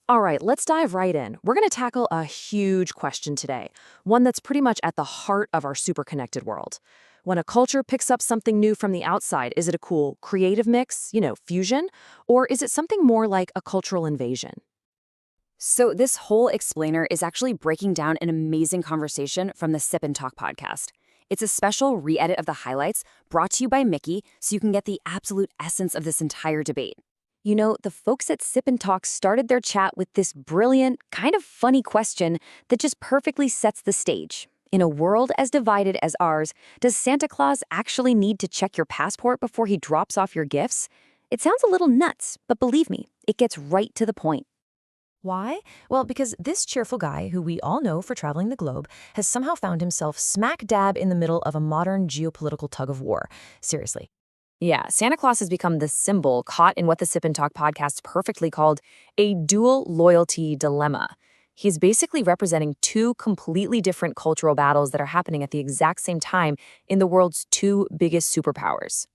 All right, let's dive right in. We're going to tackle a huge question today, one that's pretty much at the heart of our super connected world. When a culture picks up something new from the outside, is it a cool, creative mix, fusion? Or is it something more like a cultural invasion? So this whole explainer is actually breaking down an amazing conversation from the Sip&Talk podcast. It's a special re-edit of the highlights brought to you by Micky, so you can get the absolute essence of this entire debate. You know, the folks at Sip&Talk started their chat with this brilliant, kind of funny question that just perfectly sets the stage. In a world as divided as ours, does Santa Claus actually need to check your passport before he drops off your gifts? It sounds a little nuts, but believe me, it gets right to the point. Why? Well, because this cheerful guy, who we all know for traveling the globe, has somehow found himself smack dab in the middle of a modern geopolitical tug of war. Seriously. Yeah, Santa Claus has become the symbol caught in what the Sip&Talk podcast perfectly called a dual loyalty dilemma. He's basically representing two completely different cultural battles that are happening at the exact same time in the world's two biggest superpowers.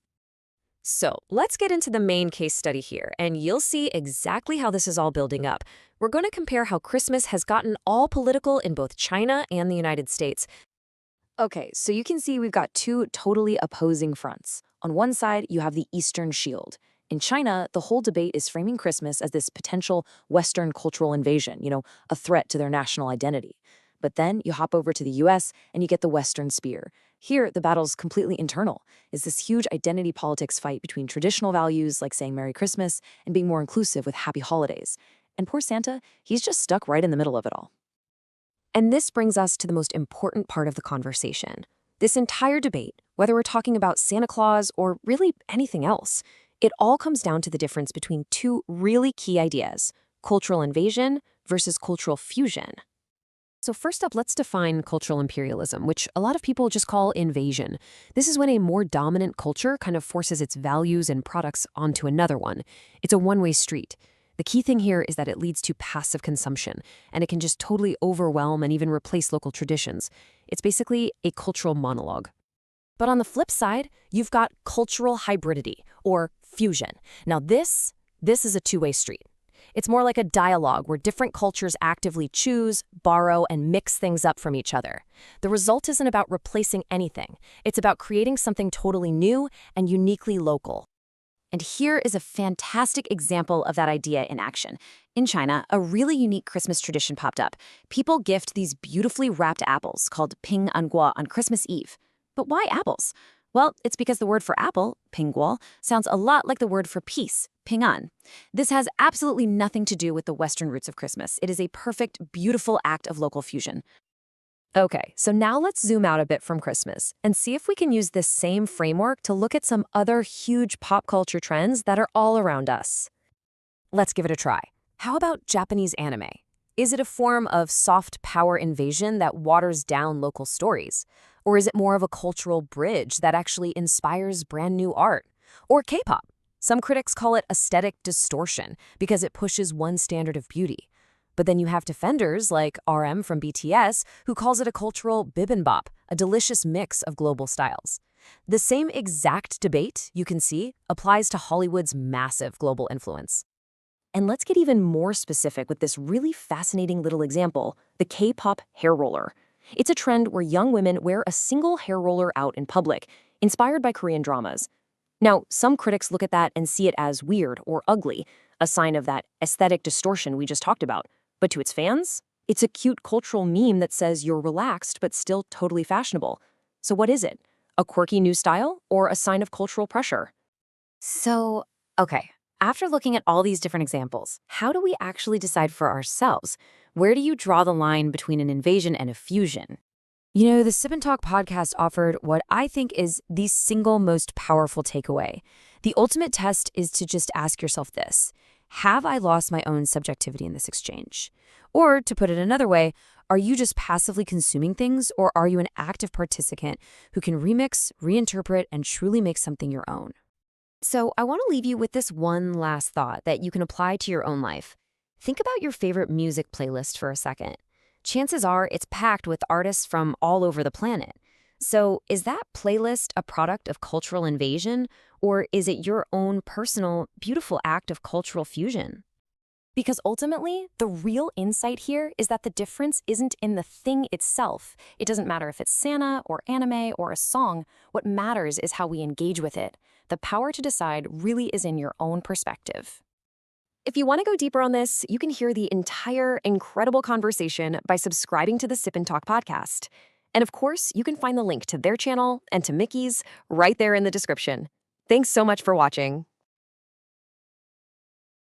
So let's get into the main case study here, and you'll see exactly how this is all building up. We're going to compare how Christmas has gotten all political in both China and the United States. Okay, so you can see we've got two totally opposing fronts. On one side, you have the Eastern Shield. In China, the whole debate is framing Christmas as this potential Western cultural invasion, a threat to their national identity. But then you hop over to the US and you get the Western Spear. Here, the battle's completely internal. It's this huge identity politics fight between traditional values like saying Merry Christmas and being more inclusive with Happy Holidays. And poor Santa, he's just stuck right in the middle of it all. And this brings us to the most important part of the conversation. This entire debate, whether we're talking about Santa Claus or really anything else, it all comes down to the difference between two really key ideas: cultural invasion versus cultural fusion. So first up, let's define cultural imperialism, which a lot of people just call invasion. This is when a more dominant culture kind of forces its values and products onto another one. It's a one-way street. The key thing here is that it leads to passive consumption, and it can just totally overwhelm and even replace local traditions. It's basically a cultural monologue. But on the flip side, you've got cultural hybridity, or fusion. Now this is a two-way street. It's more like a dialogue where different cultures actively choose, borrow, and mix things up from each other. The result isn't about replacing anything. It's about creating something totally new and uniquely local. And here is a fantastic example of that idea in action. In China, a really unique Christmas tradition popped up. People gift these beautifully wrapped apples called ping anguo on Christmas Eve. But why apples? Well, it's because the word for apple, pingguo, sounds a lot like the word for peace, ping'an. This has absolutely nothing to do with the Western roots of Christmas. It is a perfect, beautiful act of local fusion. Okay, so now let's zoom out a bit from Christmas and see if we can use this same framework to look at some other huge pop culture trends that are all around us. Let's give it a try. How about Japanese anime? Is it a form of soft power invasion that waters down local stories? Or is it more of a cultural bridge that actually inspires brand new art? Or K-pop? Some critics call it aesthetic distortion because it pushes one standard of beauty. But then you have defenders like RM from BTS who calls it a cultural bibimbap, a delicious mix of global styles. The same exact debate, you can see, applies to Hollywood's massive global influence. And let's get even more specific with this really fascinating little example, the K-pop hair roller. It's a trend where young women wear a single hair roller out in public, inspired by Korean dramas. Now, some critics look at that and see it as weird or ugly, a sign of that aesthetic distortion we just talked about. But to its fans, it's a cute cultural meme that says you're relaxed but still totally fashionable. So what is it? A quirky new style or a sign of cultural pressure? So, okay, after looking at all these different examples, how do we actually decide for ourselves? Where do you draw the line between an invasion and a fusion? You know, the Sip&Talk podcast offered what I think is the single most powerful takeaway. The ultimate test is to just ask yourself this: have I lost my own subjectivity in this exchange? Or, to put it another way, are you just passively consuming things, or are you an active participant who can remix, reinterpret, and truly make something your own? So I want to leave you with this one last thought that you can apply to your own life. Think about your favorite music playlist for a second. Chances are it's packed with artists from all over the planet. So is that playlist a product of cultural invasion, or is it your own personal, beautiful act of cultural fusion? Because ultimately, the real insight here is that the difference isn't in the thing itself. It doesn't matter if it's Santa or anime or a song. What matters is how we engage with it. The power to decide really is in your own perspective. If you want to go deeper on this, you can hear the entire incredible conversation by subscribing to the Sip and Talk podcast. And of course, you can find the link to their channel and to Micky's right there in the description. Thanks so much for watching.